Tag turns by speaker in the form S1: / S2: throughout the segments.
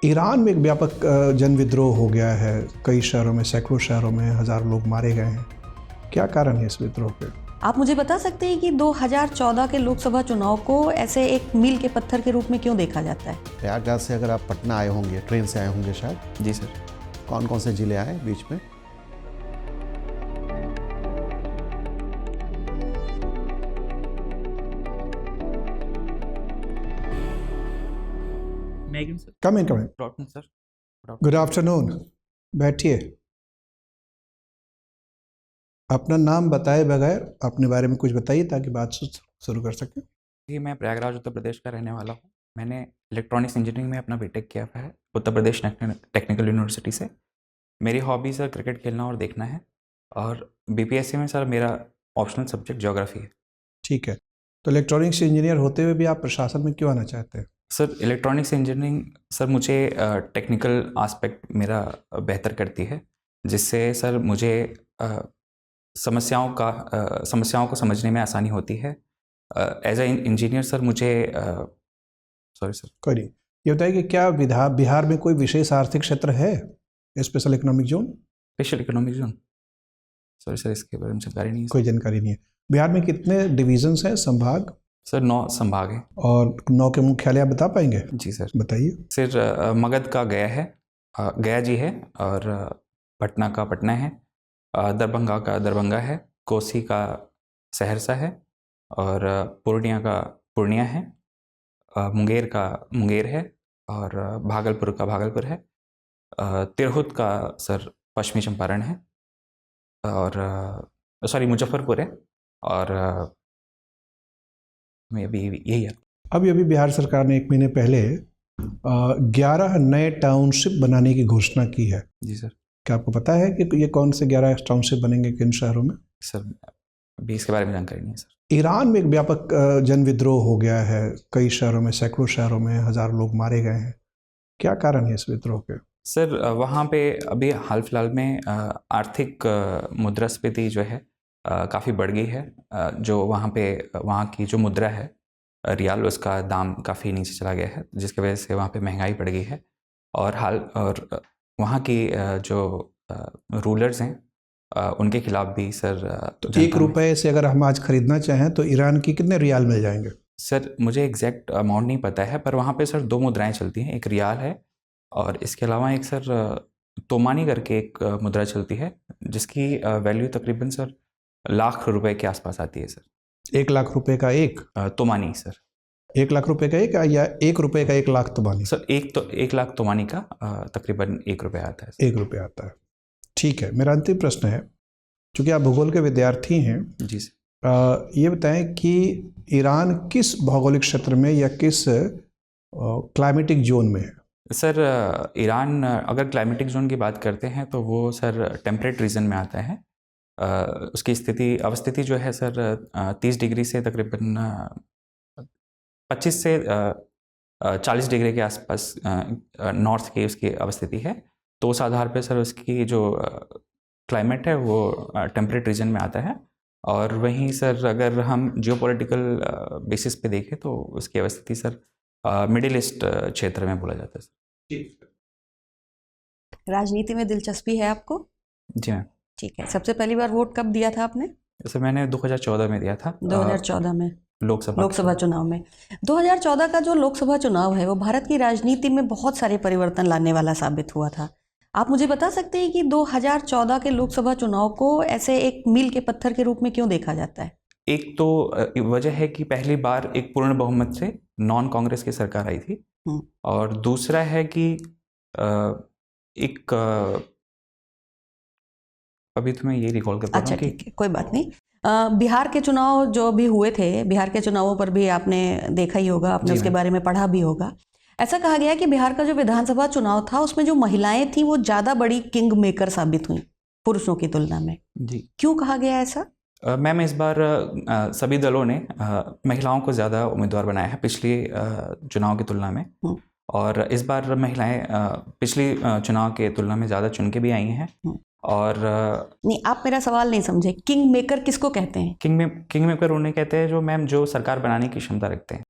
S1: Iran में एक व्यापक जन विद्रोह हो गया है। कई शहरों में, सैकड़ों शहरों में हज़ारों लोग मारे गए हैं। क्या कारण है इस विद्रोह के?
S2: आप मुझे बता सकते हैं कि 2014 के लोकसभा चुनाव को ऐसे एक मील के पत्थर के रूप में क्यों देखा जाता है?
S3: प्रयागराज से अगर आप पटना आए होंगे, ट्रेन से आए होंगे शायद।
S4: जी सर।
S3: कौन कौन से जिले आए बीच में?
S4: मैगिन सर।
S1: Come in.
S4: डॉटन सर।
S1: Good afternoon. बैठिए। अपना नाम बताए बगैर अपने बारे में कुछ बताइए ताकि बात शुरू कर सकें।
S4: जी, मैं प्रयागराज उत्तर प्रदेश का रहने वाला हूँ। मैंने इलेक्ट्रॉनिक्स इंजीनियरिंग में अपना बीटेक किया हुआ है उत्तर प्रदेश टेक्निकल यूनिवर्सिटी से। मेरी हॉबी सर क्रिकेट खेलना और देखना है, और बीपीएससी में सर मेरा ऑप्शनल सब्जेक्ट ज्योग्राफी है।
S1: ठीक है, तो इलेक्ट्रॉनिक्स इंजीनियर होते हुए भी आप प्रशासन में क्यों आना चाहते हैं?
S4: सर इलेक्ट्रॉनिक्स इंजीनियरिंग सर मुझे टेक्निकल आस्पेक्ट मेरा बेहतर करती है, जिससे सर मुझे समस्याओं को समझने में आसानी होती है। एज ए इंजीनियर सर मुझे सॉरी सर।
S1: कोई नहीं, ये बताइए कि क्या बिहार में कोई विशेष आर्थिक क्षेत्र है, special economic zone?
S4: Special economic zone? Sorry sir, इसके बारे में जानकारी नहीं है।
S1: कोई जानकारी नहीं है। बिहार में कितने डिवीजन्स हैं, संभाग?
S4: सर 9 संभाग हैं।
S1: और 9 के मुख्यालय आप बता पाएंगे?
S4: जी सर।
S1: बताइए।
S4: सर मगध का गया है, गया जी है, और पटना का पटना है, दरभंगा का दरभंगा है, कोसी का सहरसा है, और पूर्णिया का पूर्णिया है, मुंगेर का मुंगेर है, और भागलपुर का भागलपुर है, तिरहुत का सर पश्चिमी चंपारण है, और सॉरी मुजफ्फरपुर है, और मैं अभी यही है।
S1: अभी बिहार सरकार ने 1 महीने पहले 11 नए टाउनशिप बनाने की घोषणा की है।
S4: जी सर।
S1: क्या आपको पता है कि ये कौन से 11 टाउनशिप बनेंगे, किन शहरों में?
S4: सर अभी इसके बारे में जानकारी नहीं है सर।
S1: ईरान में एक व्यापक जन विद्रोह हो गया है। कई शहरों में, सैकड़ों शहरों में हज़ारों लोग मारे गए हैं। क्या कारण है इस विद्रोह के?
S4: सर वहाँ पे अभी हाल फिलहाल में आर्थिक मुद्रास्फीति जो है काफ़ी बढ़ गई है। जो वहाँ की जो मुद्रा है रियाल, उसका दाम काफ़ी नीचे चला गया है, जिसकी वजह से वहाँ पे महंगाई बढ़ गई है। और वहाँ की जो रूलर्स हैं उनके खिलाफ भी सर
S1: तो 1 रुपये से अगर हम आज खरीदना चाहें तो ईरान की कितने रियाल मिल जाएंगे?
S4: सर मुझे एग्जैक्ट अमाउंट नहीं पता है, पर वहाँ पे सर 2 मुद्राएं चलती हैं, एक रियाल है, और इसके अलावा एक सर तोमानी करके एक मुद्रा चलती है, जिसकी वैल्यू तकरीबन सर लाख रुपए के आसपास आती है सर।
S1: 1 लाख रुपए का एक
S4: तोमानी सर।
S1: 1 लाख रुपए का एक, या 1 रुपये का 1 लाख तोमानी?
S4: सर 1 लाख तोमानी का तकरीबन 1 रुपये आता है।
S1: 1 रुपये आता है। ठीक है, मेरा अंतिम प्रश्न है, चूँकि आप भूगोल के विद्यार्थी हैं,
S4: जी सर।
S1: ये बताएं कि ईरान किस भौगोलिक क्षेत्र में या किस क्लाइमेटिक जोन में है?
S4: सर ईरान अगर क्लाइमेटिक जोन की बात करते हैं तो वो सर टेम्परेट रीजन में आता है। उसकी अवस्थिति जो है सर 30 डिग्री से तकरीबन 25 से 40 डिग्री के आसपास नॉर्थ की उसकी अवस्थिति है। तो उस आधार पे सर उसकी जो क्लाइमेट है वो टेम्परेट रीजन में आता है। और वहीं सर अगर हम जियोपॉलिटिकल बेसिस पे देखें तो उसकी अवस्थिति सर मिडिल ईस्ट क्षेत्र में बोला जाता है सर।
S2: राजनीति में दिलचस्पी है आपको?
S4: जी मैम।
S2: ठीक है, सबसे पहली बार वोट कब दिया था आपने?
S4: सर मैंने 2014 में दिया था।
S2: 2014 में
S4: लोकसभा
S2: चुनाव में। 2014 का जो लोकसभा चुनाव है वो भारत की राजनीति में बहुत सारे परिवर्तन लाने वाला साबित हुआ था। आप मुझे बता सकते हैं कि 2014 के लोकसभा चुनाव को ऐसे एक मील के पत्थर के रूप में क्यों देखा जाता है?
S4: एक तो वजह है कि पहली बार एक पूर्ण बहुमत से नॉन कांग्रेस की सरकार आई थी, और दूसरा है कि एक अभी तो मैं ये रिकॉल कर पा रहा हूं।
S2: अच्छा ठीक है, कोई बात नहीं। बिहार के चुनाव जो भी हुए थे, बिहार के चुनावों पर भी आपने देखा ही होगा, आपने उसके बारे में पढ़ा भी होगा। ऐसा कहा गया है कि बिहार का जो विधानसभा चुनाव था उसमें जो महिलाएं थी वो ज़्यादा बड़ी किंग मेकर साबित हुई पुरुषों की तुलना में।
S4: जी।
S2: क्यों कहा गया ऐसा?
S4: मैम इस बार सभी दलों ने महिलाओं को ज़्यादा उम्मीदवार बनाया है पिछली चुनाव की तुलना में, और इस बार महिलाएं पिछली चुनाव के तुलना में ज़्यादा चुन के भी आई हैं। और
S2: नहीं, आप मेरा सवाल नहीं समझे। किंग मेकर किसको कहते हैं?
S4: किंग मेकर उन्हें कहते हैं जो मैम जो सरकार बनाने की क्षमता रखते हैं।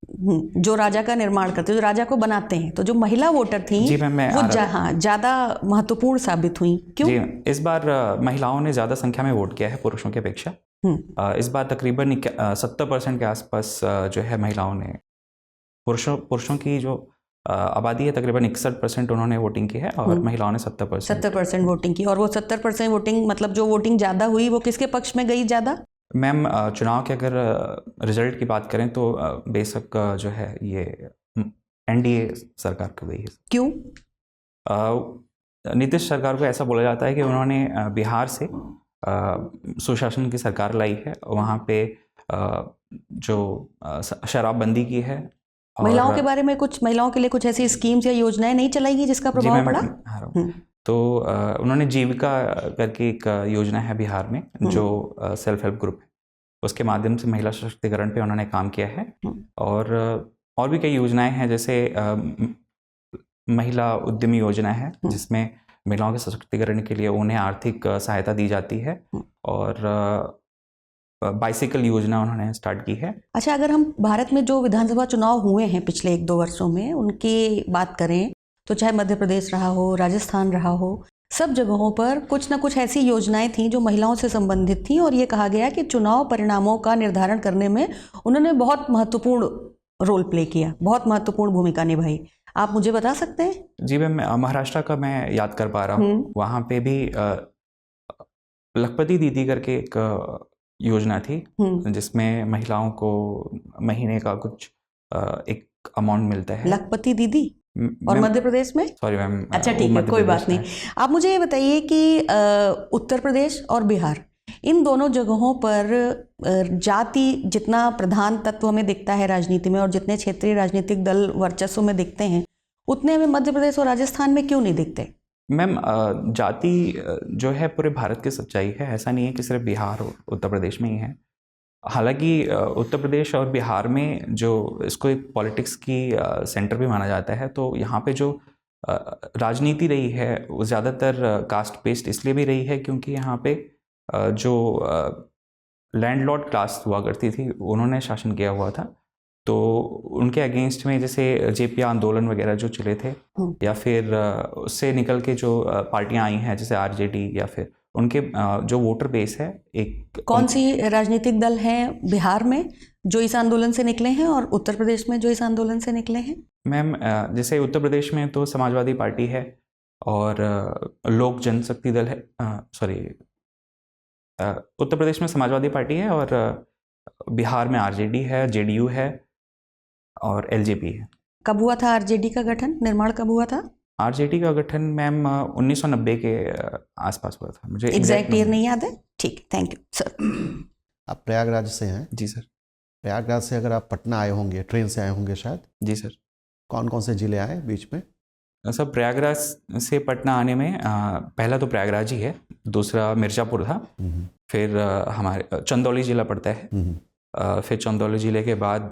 S2: जो राजा का निर्माण करते हैं, जो राजा को बनाते हैं। तो जो महिला वोटर थी
S4: जी मैम, मैं
S2: वो ज़्यादा महत्वपूर्ण साबित हुई। क्यों?
S4: जी, इस बार महिलाओं ने ज़्यादा संख्या में वोट किया है पुरुषों की अपेक्षा। इस बार तकरीबन 70% के आसपास जो है महिलाओं ने, पुरुषों की जो आबादी है तकरीबन 61% उन्होंने वोटिंग की है और महिलाओं ने
S2: 70% वोटिंग की। और वो 70% वोटिंग मतलब जो वोटिंग ज़्यादा हुई वो किसके पक्ष में गई ज़्यादा?
S4: मैम चुनाव के अगर रिजल्ट की बात करें तो बेशक जो है ये एनडीए सरकार की गई है।
S2: क्यों?
S4: नीतीश सरकार को ऐसा बोला जाता है कि उन्होंने बिहार से सुशासन की सरकार लाई है, वहाँ पे जो शराबबंदी की है।
S2: महिलाओं के बारे में कुछ, महिलाओं के लिए कुछ ऐसी स्कीम्स या योजनाएं नहीं चलाई गई जिसका प्रभाव पड़ा?
S4: तो उन्होंने जीविका करके एक योजना है बिहार में जो सेल्फ हेल्प ग्रुप है, उसके माध्यम से महिला सशक्तिकरण पे उन्होंने काम किया है। और भी कई योजनाएं हैं, जैसे महिला उद्यमी योजना है जिसमें महिलाओं के सशक्तिकरण के लिए उन्हें आर्थिक सहायता दी जाती है। और बाइसिकल योजना उन्होंने स्टार्ट की है।
S2: अच्छा, अगर हम भारत में जो विधानसभा चुनाव हुए हैं पिछले 1-2 वर्षों में उनकी बात करें तो चाहे मध्य प्रदेश रहा हो, राजस्थान रहा हो, सब जगहों पर कुछ ना कुछ ऐसी योजनाएं थीं जो महिलाओं से संबंधित थीं। और ये कहा गया कि चुनाव परिणामों का निर्धारण करने में उन्होंने बहुत महत्वपूर्ण रोल प्ले किया, बहुत महत्वपूर्ण भूमिका निभाई। आप मुझे बता सकते हैं?
S4: जी मैम, महाराष्ट्र का मैं याद कर पा रहा हूँ, वहाँ पे भी लखपति दीदी करके एक योजना थी जिसमें महिलाओं को महीने का कुछ एक अमाउंट मिलता है।
S2: लखपति दीदी? और मध्य प्रदेश में?
S4: Sorry ma'am.
S2: अच्छा ठीक है, कोई बात नहीं। आप मुझे ये बताइए कि उत्तर प्रदेश और बिहार, इन दोनों जगहों पर जाति जितना प्रधान तत्व हमें दिखता है राजनीति में और जितने क्षेत्रीय राजनीतिक दल वर्चस्व में दिखते हैं, उतने हमें मध्य प्रदेश और राजस्थान में क्यों नहीं दिखते?
S4: मैम जाति जो है पूरे भारत की सच्चाई है, ऐसा नहीं है कि सिर्फ बिहार और उत्तर प्रदेश में ही है। हालांकि उत्तर प्रदेश और बिहार में जो इसको एक पॉलिटिक्स की सेंटर भी माना जाता है, तो यहाँ पे जो राजनीति रही है वो ज़्यादातर कास्ट बेस्ड इसलिए भी रही है क्योंकि यहाँ पे जो लैंडलॉर्ड क्लास हुआ करती थी उन्होंने शासन किया हुआ था। तो उनके अगेंस्ट में जैसे जेपी आंदोलन वगैरह जो चले थे, या फिर उससे निकल के जो पार्टियां आई हैं जैसे आरजेडी, या फिर उनके जो वोटर बेस है एक।
S2: कौन सी राजनीतिक दल हैं बिहार में जो इस आंदोलन से निकले हैं और उत्तर प्रदेश में जो इस आंदोलन से निकले हैं?
S4: मैम जैसे उत्तर प्रदेश में तो समाजवादी पार्टी है और लोक जनशक्ति दल है, उत्तर प्रदेश में समाजवादी पार्टी है और बिहार में आरजेडी है, जेडीयू है और एलजेपी है।
S2: कब हुआ था आरजेडी का गठन? निर्माण कब हुआ था?
S4: आरजेडी का गठन मैम 1990 के आसपास हुआ था, मुझे
S2: एग्जैक्ट ईयर नहीं याद है। ठीक, थैंक यू सर।
S3: आप प्रयागराज से हैं?
S4: जी सर।
S3: प्रयागराज से अगर आप पटना आए होंगे, ट्रेन से आए होंगे शायद?
S4: जी सर।
S3: कौन कौन से जिले आए बीच में?
S4: सर प्रयागराज से पटना आने में पहला तो प्रयागराज ही है, दूसरा मिर्ज़ापुर था, फिर हमारे चंदौली जिला पड़ता है, फिर चंदौली जिले के बाद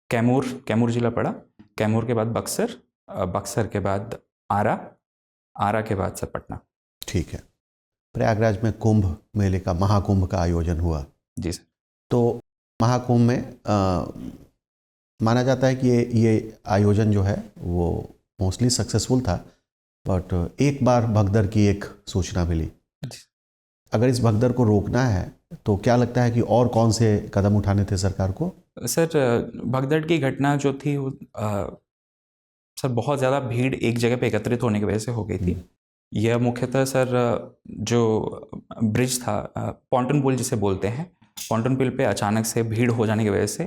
S4: कैमूर जिला पड़ा, कैमूर के बाद बक्सर, बक्सर के बाद आरा के बाद सर पटना।
S3: ठीक है। प्रयागराज में कुंभ मेले का, महाकुंभ का आयोजन हुआ।
S4: जी सर।
S3: तो महाकुंभ में माना जाता है कि ये आयोजन जो है वो मोस्टली सक्सेसफुल था, बट एक बार भगदड़ की एक सूचना मिली। अगर इस भगदड़ को रोकना है तो क्या लगता है कि और कौन से कदम उठाने थे सरकार को?
S4: सर भगदड़ की घटना जो थी वो सर बहुत ज़्यादा भीड़ एक जगह पे एकत्रित होने की वजह से हो गई थी। यह मुख्यतः सर जो ब्रिज था, पॉन्टन पुल जिसे बोलते हैं, पॉन्टन पुल पे अचानक से भीड़ हो जाने की वजह से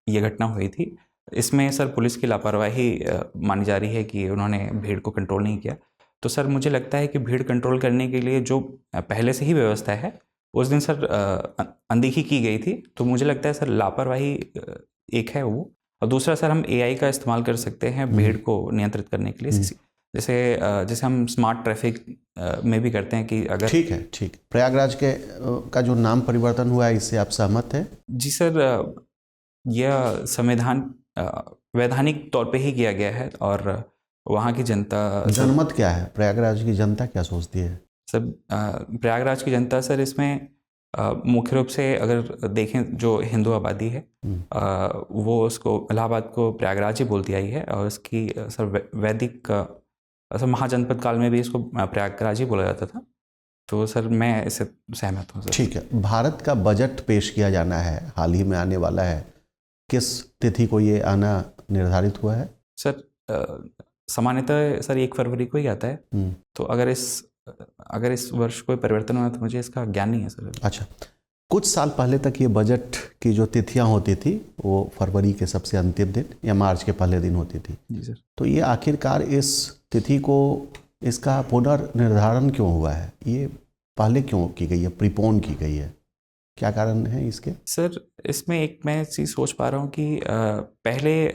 S4: ये घटना हुई थी। इसमें सर पुलिस की लापरवाही मानी जा रही है कि उन्होंने भीड़ को कंट्रोल नहीं किया। तो सर मुझे लगता है कि भीड़ कंट्रोल करने के लिए जो पहले से ही व्यवस्था है उस दिन सर अनदेखी की गई थी। तो मुझे लगता है सर लापरवाही एक है वो, और दूसरा सर हम एआई का इस्तेमाल कर सकते हैं भीड़ को नियंत्रित करने के लिए, जैसे हम स्मार्ट ट्रैफिक में भी करते हैं कि अगर।
S3: ठीक है, ठीक। प्रयागराज का जो नाम परिवर्तन हुआ है इससे आप सहमत हैं?
S4: जी सर, यह वैधानिक तौर पे ही किया गया है और वहाँ की जनता।
S3: जनमत क्या है? प्रयागराज की जनता क्या सोचती है?
S4: सर प्रयागराज की जनता सर इसमें मुख्य रूप से अगर देखें जो हिंदू आबादी है वो उसको इलाहाबाद को प्रयागराज ही बोलती आई है, और इसकी सर वैदिक सर महाजनपद काल में भी इसको प्रयागराज ही बोला जाता था। तो सर मैं इससे सहमत हूँ सर।
S3: ठीक है, भारत का बजट पेश किया जाना है, हाल ही में आने वाला है, किस तिथि को ये आना निर्धारित हुआ है?
S4: सर सामान्यतः सर 1 फरवरी को ही आता है। तो अगर इस वर्ष कोई परिवर्तन हुआ तो मुझे इसका ज्ञान नहीं है सर।
S3: अच्छा, कुछ साल पहले तक ये बजट की जो तिथियां होती थी वो फरवरी के सबसे अंतिम दिन या मार्च के पहले दिन होती थी।
S4: जी सर।
S3: तो ये आखिरकार इस तिथि को इसका पुनर्निर्धारण क्यों हुआ है? ये पहले क्यों की गई है, प्रीपोन की गई है? क्या कारण है इसके?
S4: सर इसमें एक मैं चीज़ सोच पा रहा हूँ कि पहले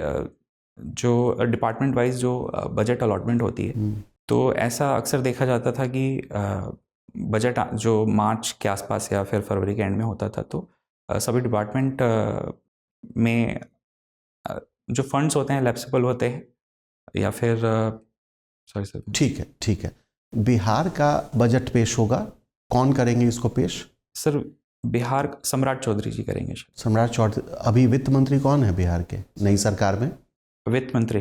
S4: जो डिपार्टमेंट वाइज जो बजट अलॉटमेंट होती है, तो ऐसा अक्सर देखा जाता था कि बजट जो मार्च के आसपास या फिर फरवरी के एंड में होता था, तो सभी डिपार्टमेंट में जो फंड्स होते हैं लैप्सेबल होते हैं या फिर सॉरी सर।
S3: ठीक है। बिहार का बजट पेश होगा, कौन करेंगे इसको पेश?
S4: सर बिहार सम्राट चौधरी जी करेंगे।
S3: सम्राट चौधरी। अभी वित्त मंत्री कौन है बिहार के नई सरकार में?
S4: वित्त मंत्री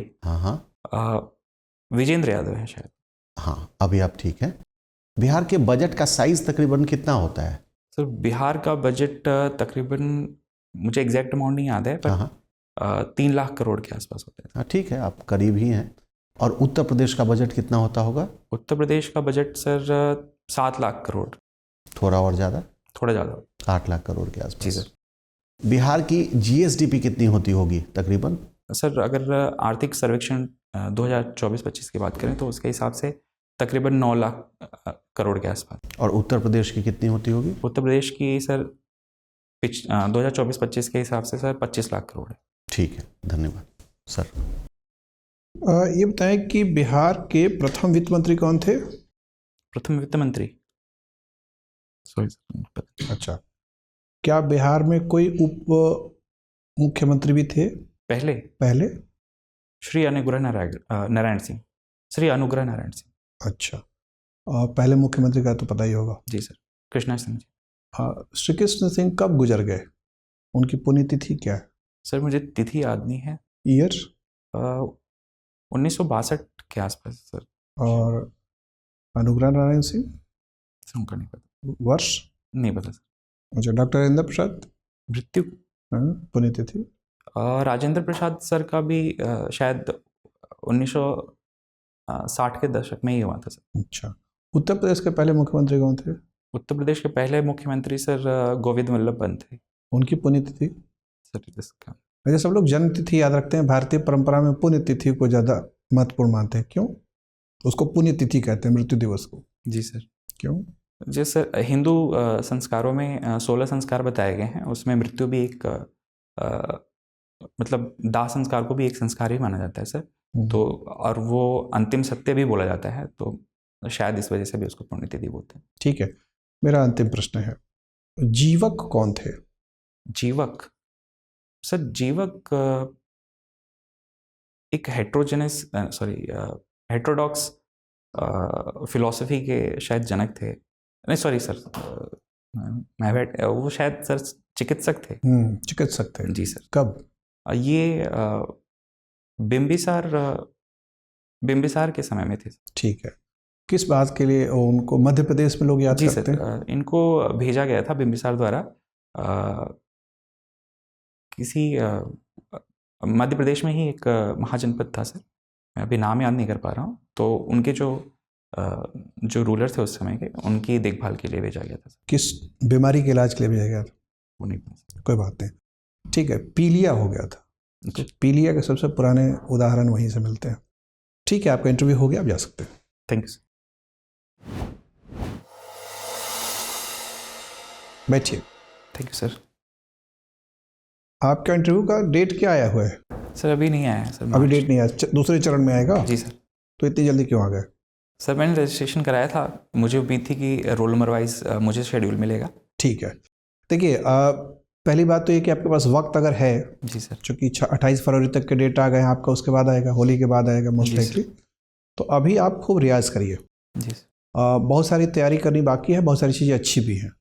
S4: विजेंद्र यादव है शायद।
S3: हाँ, अभी आप ठीक है। बिहार के बजट का साइज तकरीबन कितना होता है?
S4: सर बिहार का बजट तकरीबन मुझे एग्जैक्ट अमाउंट नहीं याद है, पर 3 लाख करोड़ के आसपास होता है।
S3: हाँ ठीक है, आप करीब ही हैं। और उत्तर प्रदेश का बजट कितना होता होगा?
S4: उत्तर प्रदेश का बजट सर 7 लाख करोड़।
S3: थोड़ा और ज़्यादा?
S4: थोड़ा ज़्यादा,
S3: 8 लाख करोड़ के आसपास।
S4: जी सर।
S3: बिहार की जीएसडीपी कितनी होती होगी तकरीबन?
S4: सर अगर आर्थिक सर्वेक्षण 2024-25 की बात करें तो उसके हिसाब से तकरीबन 9 लाख करोड़ के आसपास।
S3: और उत्तर प्रदेश की कितनी होती होगी?
S4: उत्तर प्रदेश की सर 2024-25 के हिसाब से सर 25 लाख करोड़ है।
S3: ठीक है, धन्यवाद सर।
S1: ये बताएं कि बिहार के प्रथम वित्त मंत्री कौन थे?
S4: प्रथम वित्त मंत्री, सॉरी सर।
S1: अच्छा, क्या बिहार में कोई उप मुख्यमंत्री भी थे पहले?
S4: श्री अनुग्रह नारायण सिंह। श्री अनुग्रह नारायण सिंह।
S1: अच्छा, और पहले मुख्यमंत्री का तो पता ही होगा।
S4: जी सर, कृष्णा सिंह जी।
S1: श्री कृष्ण सिंह कब गुजर गए? उनकी पुण्यतिथि क्या है?
S4: सर मुझे तिथि याद नहीं है।
S1: ईयर?
S4: 1962 के आसपास सर।
S1: और अनुग्रह नारायण सिंह?
S4: सर उनका नहीं पता।
S1: वर्ष
S4: नहीं पता सर।
S1: अच्छा, डॉक्टर राजेंद्र प्रसाद?
S4: मृत्यु
S1: पुण्यतिथि?
S4: राजेंद्र प्रसाद सर का भी शायद 1960 के दशक में ही हुआ था सर।
S1: अच्छा, उत्तर प्रदेश के पहले मुख्यमंत्री कौन थे?
S4: उत्तर प्रदेश के पहले मुख्यमंत्री सर गोविंद वल्लभ पंत थे।
S1: उनकी पुण्यतिथि?
S4: सर इसका
S1: वैसे सब लोग जन्म तिथि याद रखते हैं, भारतीय परंपरा में पुण्यतिथि को ज़्यादा महत्वपूर्ण मानते हैं। क्यों उसको पुण्यतिथि कहते हैं, मृत्यु दिवस को?
S4: जी सर।
S1: क्यों?
S4: जी सर, हिंदू संस्कारों में 16 संस्कार बताए गए हैं, उसमें मृत्यु भी एक मतलब दाह संस्कार को भी एक संस्कार ही माना जाता है सर। तो और वो अंतिम सत्य भी बोला जाता है, तो शायद इस वजह से भी उसको पुण्यतिथि बोलते हैं।
S1: ठीक है, मेरा अंतिम प्रश्न है, जीवक कौन थे?
S4: जीवक सर, जीवक एक हेट्रोडॉक्स फिलॉसफी के शायद जनक थे। नहीं सॉरी सर, वो शायद सर चिकित्सक थे।
S1: चिकित्सक थे?
S4: जी सर।
S1: कब?
S4: ये बिंबिसार के समय में थे।
S1: ठीक है, किस बात के लिए उनको मध्य प्रदेश में लोग याद
S4: जी
S1: करते हैं?
S4: सर, इनको भेजा गया था बिंबिसार द्वारा किसी मध्य प्रदेश में ही एक महाजनपद था सर, मैं अभी नाम याद नहीं कर पा रहा हूँ। तो उनके जो रूलर थे उस समय के, उनकी देखभाल के लिए भेजा गया था।
S1: किस बीमारी के इलाज के लिए भेजा गया था?
S4: वो नहीं पता।
S1: कोई बात नहीं, ठीक है। पीलिया हो गया था, तो पीलिया के सबसे पुराने उदाहरण वहीं से मिलते हैं। ठीक है, आपका इंटरव्यू हो गया, आप जा सकते हैं।
S4: Thank you sir.
S1: बैठिए।
S4: Thank you sir.
S1: आपका इंटरव्यू का डेट क्या आया हुआ है?
S4: सर अभी नहीं आया है सर।
S1: अभी डेट नहीं आया, दूसरे चरण में आएगा?
S4: जी सर।
S1: तो इतनी जल्दी क्यों आ गए?
S4: सर मैंने रजिस्ट्रेशन कराया था, मुझे उम्मीद थी कि रोल नंबर वाइज मुझे शेड्यूल मिलेगा।
S1: ठीक है, देखिए पहली बात तो ये कि आपके पास वक्त अगर है,
S4: जी सर,
S1: चूँकि 28 फरवरी तक के डेट आ गए हैं आपका, उसके बाद आएगा, होली के बाद आएगा मोस्ट लाइकली, तो अभी आप खूब रियाज करिए।
S4: जी सर।
S1: बहुत सारी तैयारी करनी बाकी है, बहुत सारी चीज़ें अच्छी भी हैं।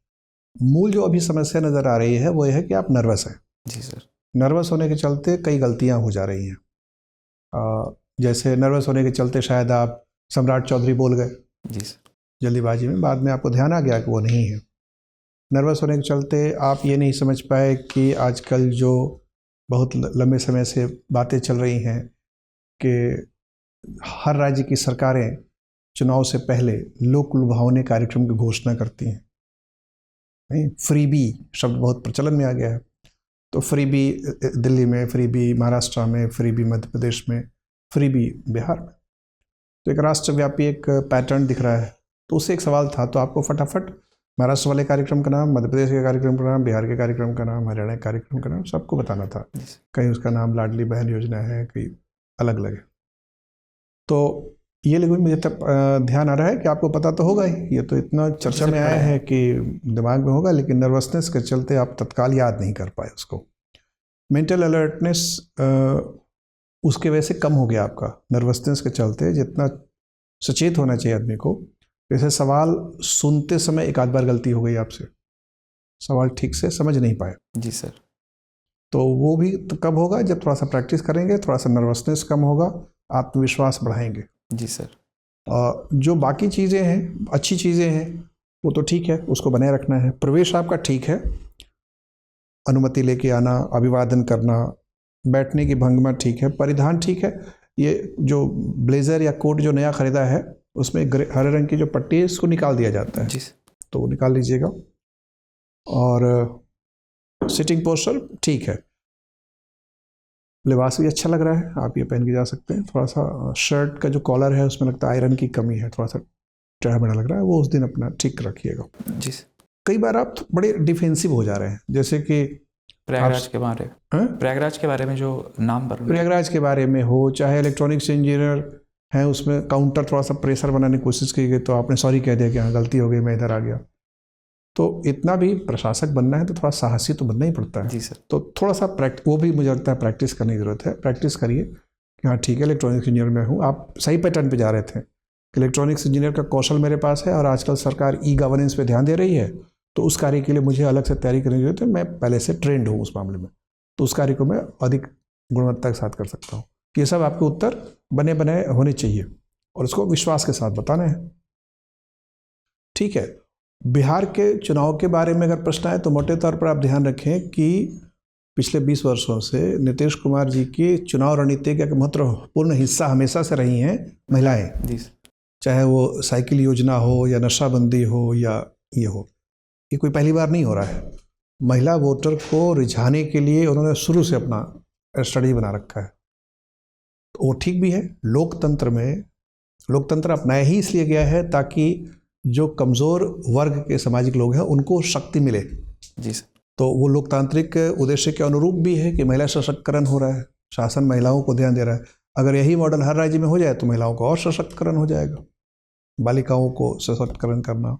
S1: मूल जो अभी समस्या नज़र आ रही है वो है कि आप नर्वस हैं।
S4: जी सर।
S1: नर्वस होने के चलते कई गलतियां हो जा रही हैं। जैसे नर्वस होने के चलते शायद आप सम्राट चौधरी बोल गए
S4: जी सर।
S1: जल्दीबाजी में, बाद में आपको ध्यान आ गया कि वो नहीं है। नर्वस होने के चलते आप ये नहीं समझ पाए कि आजकल जो बहुत लंबे समय से बातें चल रही हैं कि हर राज्य की सरकारें चुनाव से पहले लोक लुभावने कार्यक्रम की घोषणा करती हैं। नहीं, फ्रीबी शब्द बहुत प्रचलन में आ गया है। तो फ्रीबी दिल्ली में, फ्रीबी महाराष्ट्र में, फ्रीबी मध्य प्रदेश में, फ्रीबी बिहार में। तो एक राष्ट्रव्यापी एक पैटर्न दिख रहा है। तो उससे एक सवाल था, तो आपको फटाफट महाराष्ट्र वाले कार्यक्रम का नाम, मध्य प्रदेश के कार्यक्रम का नाम, बिहार के कार्यक्रम का नाम, हरियाणा के कार्यक्रम का नाम सबको बताना था। कहीं उसका नाम लाडली बहन योजना है, कहीं अलग अलग है। तो ये लेकिन मुझे तब ध्यान आ रहा है कि आपको पता तो होगा ही, ये तो इतना चर्चा में आया है कि दिमाग में होगा, लेकिन नर्वसनेस के चलते आप तत्काल याद नहीं कर पाए उसको। मेंटल अलर्टनेस उसके वजह से कम हो गया आपका, नर्वसनेस के चलते। जितना सचेत होना चाहिए आदमी को, जैसे सवाल सुनते समय एक आध बार गलती हो गई आपसे, सवाल ठीक से समझ नहीं पाए।
S4: जी सर।
S1: तो वो भी तो कब होगा, जब थोड़ा सा प्रैक्टिस करेंगे, थोड़ा सा नर्वसनेस कम होगा, आत्मविश्वास बढ़ाएंगे।
S4: जी सर।
S1: जो बाकी चीज़ें हैं, अच्छी चीज़ें हैं, वो तो ठीक है, उसको बनाए रखना है। प्रवेश आपका ठीक है, अनुमति लेके आना, अभिवादन करना, बैठने की भंगिमा ठीक है, परिधान ठीक है। ये जो ब्लेज़र या कोट जो नया ख़रीदा है, उसमें हरे रंग की जो पट्टी है, इसको निकाल दिया जाता है।
S4: जी।
S1: तो वो निकाल लीजिएगा। और सिटिंग पोस्चर ठीक है, लिबास भी अच्छा लग रहा है, आप ये पहन के जा सकते हैं। थोड़ा सा शर्ट का जो कॉलर है उसमें लगता है आयरन की कमी है, थोड़ा सा टेढ़ा मेढ़ा लग रहा है, वो उस दिन अपना ठीक रखिएगा।
S4: जी।
S1: कई बार आप बड़े डिफेंसिव हो जा रहे हैं, जैसे कि
S4: प्रयागराज के बारे प्रयागराज के बारे में जो नाम पर
S1: प्रयागराज के बारे में हो, चाहे इलेक्ट्रॉनिक्स इंजीनियर हैं, उसमें काउंटर थोड़ा सा प्रेशर बनाने की कोशिश की गई, तो आपने सॉरी कह दिया कि हाँ गलती हो गई, मैं इधर आ गया। तो इतना भी प्रशासक बनना है तो थोड़ा साहसी तो बनना ही पड़ता है।
S4: जी सर।
S1: तो थोड़ा सा वो भी मुझे लगता है प्रैक्टिस करने की ज़रूरत है। प्रैक्टिस करिए कि हाँ ठीक है, इलेक्ट्रॉनिक्स इंजीनियर में हूँ। आप सही पैटर्न पे जा रहे थे कि इलेक्ट्रॉनिक्स इंजीनियर का कौशल मेरे पास है, और आजकल सरकार ई गवर्नेंस पे ध्यान दे रही है, तो उस कार्य के लिए मुझे अलग से तैयारी करने की जरूरत है। मैं पहले से ट्रेंड हूँ उस मामले में, तो उस कार्य को मैं अधिक गुणवत्ता के साथ कर सकता हूँ। ये सब आपके उत्तर बने बनाए होने चाहिए, और उसको विश्वास के साथ बताना है। ठीक है। बिहार के चुनाव के बारे में अगर प्रश्न आए तो मोटे तौर पर आप ध्यान रखें कि पिछले 20 वर्षों से नीतीश कुमार जी की चुनाव रणनीति का एक महत्वपूर्ण हिस्सा हमेशा से रही हैं महिलाएं।
S4: जी।
S1: चाहे वो साइकिल योजना हो या नशाबंदी हो या ये हो, ये कोई पहली बार नहीं हो रहा है। महिला वोटर को रिझाने के लिए उन्होंने शुरू से अपना स्ट्रेटजी बना रखा है, तो वो ठीक भी है। लोकतंत्र अपनाया ही इसलिए गया है ताकि जो कमज़ोर वर्ग के सामाजिक लोग हैं उनको शक्ति मिले।
S4: जी सर।
S1: तो वो लोकतांत्रिक उद्देश्य के अनुरूप भी है कि महिला सशक्तिकरण हो रहा है, शासन महिलाओं को ध्यान दे रहा है। अगर यही मॉडल हर राज्य में हो जाए तो महिलाओं को और सशक्तिकरण हो जाएगा। बालिकाओं को सशक्तिकरण करना,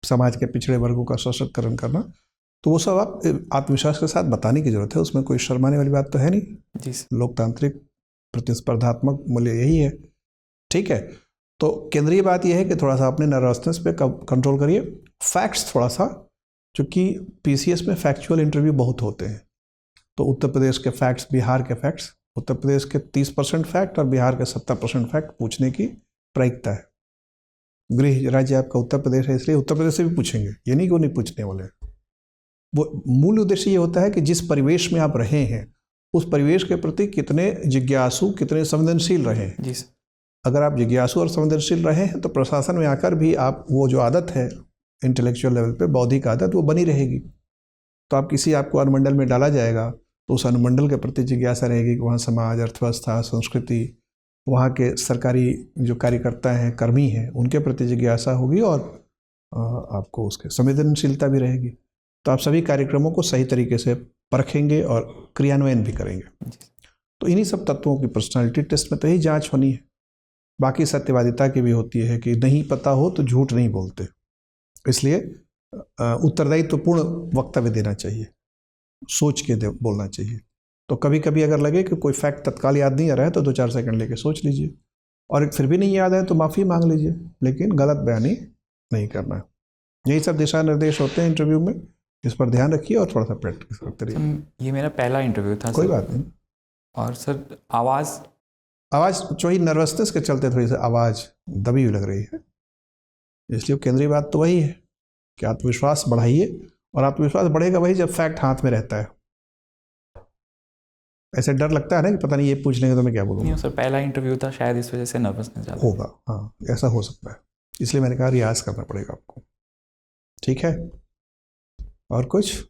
S1: समाज के पिछड़े वर्गों का सशक्तिकरण करना, तो वो सब आप आत्मविश्वास के साथ बताने की जरूरत है, उसमें कोई शर्माने वाली बात तो है नहीं।
S4: जी।
S1: लोकतांत्रिक प्रतिस्पर्धात्मक मूल्य यही है। ठीक है। तो केंद्रीय बात यह है कि थोड़ा सा अपने नर्वसनेस पे कंट्रोल करिए। फैक्ट्स थोड़ा सा, चूँकि पीसीएस में फैक्चुअल इंटरव्यू बहुत होते हैं, तो उत्तर प्रदेश के फैक्ट्स, बिहार के फैक्ट्स, उत्तर प्रदेश के 30% फैक्ट और बिहार के 70% फैक्ट पूछने की प्रायिकता है। गृह राज्य आपका उत्तर प्रदेश है, इसलिए उत्तर प्रदेश से भी पूछेंगे, ये नहीं कि वो नहीं पूछने वाले। वो मूल उद्देश्य ये होता है कि जिस परिवेश में आप रहे हैं उस परिवेश के प्रति कितने जिज्ञासु, कितने संवेदनशील रहे हैं।
S4: जी।
S1: अगर आप जिज्ञासु और संवेदनशील रहे हैं तो प्रशासन में आकर भी आप वो जो आदत है इंटेलेक्चुअल लेवल पे, बौद्धिक आदत, वो बनी रहेगी। तो आपको अनुमंडल में डाला जाएगा तो उस अनुमंडल के प्रति जिज्ञासा रहेगी कि वहाँ समाज, अर्थव्यवस्था, संस्कृति, वहाँ के सरकारी जो कार्यकर्ता हैं, कर्मी हैं, उनके प्रति जिज्ञासा होगी, और आपको उसके संवेदनशीलता भी रहेगी। तो आप सभी कार्यक्रमों को सही तरीके से परखेंगे और क्रियान्वयन भी करेंगे। तो इन्हीं सब तत्वों की पर्सनालिटी टेस्ट में तो यही जाँच होनी है। बाकी सत्यवादिता की भी होती है कि नहीं पता हो तो झूठ नहीं बोलते, इसलिए उत्तरदायित्वपूर्ण वक्तव्य देना चाहिए, सोच के बोलना चाहिए। तो कभी कभी अगर लगे कि कोई फैक्ट तत्काल याद नहीं आ रहा है तो 2-4 सेकंड लेके सोच लीजिए, और फिर भी नहीं याद है तो माफ़ी मांग लीजिए, लेकिन गलत बयानी नहीं करना है। यही सब दिशा निर्देश होते हैं इंटरव्यू में, इस पर ध्यान रखिए और थोड़ा सा प्रैक्टिस करते रहिए।
S4: सर ये मेरा पहला इंटरव्यू था
S1: कोई
S4: सर।
S1: बात नहीं।
S4: और सर आवाज़
S1: वही नर्वसनेस के चलते थोड़ी सी आवाज़ दबी हुई लग रही है, इसलिए केंद्रीय बात तो वही है कि आत्मविश्वास बढ़ाइए, और आत्मविश्वास बढ़ेगा वही जब फैक्ट हाथ में रहता है। ऐसे डर लगता है ना कि पता नहीं ये पूछ लेंगे तो मैं क्या
S4: नहीं
S1: बोलूँगा।
S4: सर, पहला इंटरव्यू था, शायद इस वजह से नर्वसनेस ज़्यादा।
S1: होगा, हाँ ऐसा हो सकता है, इसलिए मैंने कहा रियाज करना पड़ेगा आपको। ठीक है, और कुछ?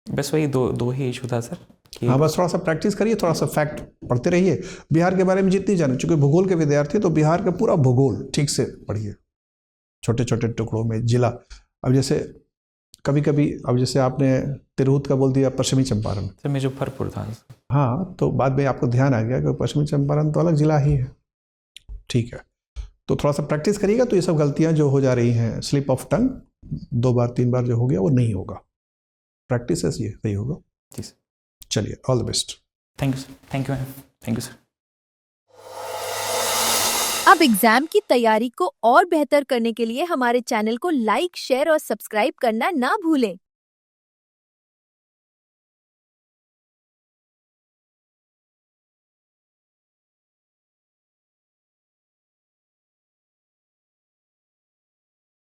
S4: बस वही दो ही इशू था सर कि
S1: हाँ बस थोड़ा सा प्रैक्टिस करिए, थोड़ा सा फैक्ट पढ़ते रहिए। बिहार के बारे में जितनी जाने, चूंकि भूगोल के विद्यार्थी तो बिहार का पूरा भूगोल ठीक से पढ़िए, छोटे छोटे टुकड़ों में जिला। अब जैसे कभी कभी, अब जैसे आपने तिरहुत का बोल दिया पश्चिमी चंपारण,
S4: सर मुजफ्फरपुर था।
S1: हाँ तो बाद में आपको ध्यान आ गया कि पश्चिमी चंपारण तो अलग जिला ही है। ठीक है, तो थोड़ा सा प्रैक्टिस करिएगा तो ये सब गलतियां जो हो जा रही हैं, स्लिप ऑफ टंग 2 बार 3 बार जो हो गया वो नहीं होगा। प्रैक्टिस ऐसी है, सही होगा।
S4: जी सर।
S1: चलिए, all the best.
S4: Thank you sir. Thank you ma'am. Thank you sir.
S5: अब एग्जाम की तैयारी को और बेहतर करने के लिए हमारे चैनल को लाइक, शेयर और सब्सक्राइब करना ना भूलें।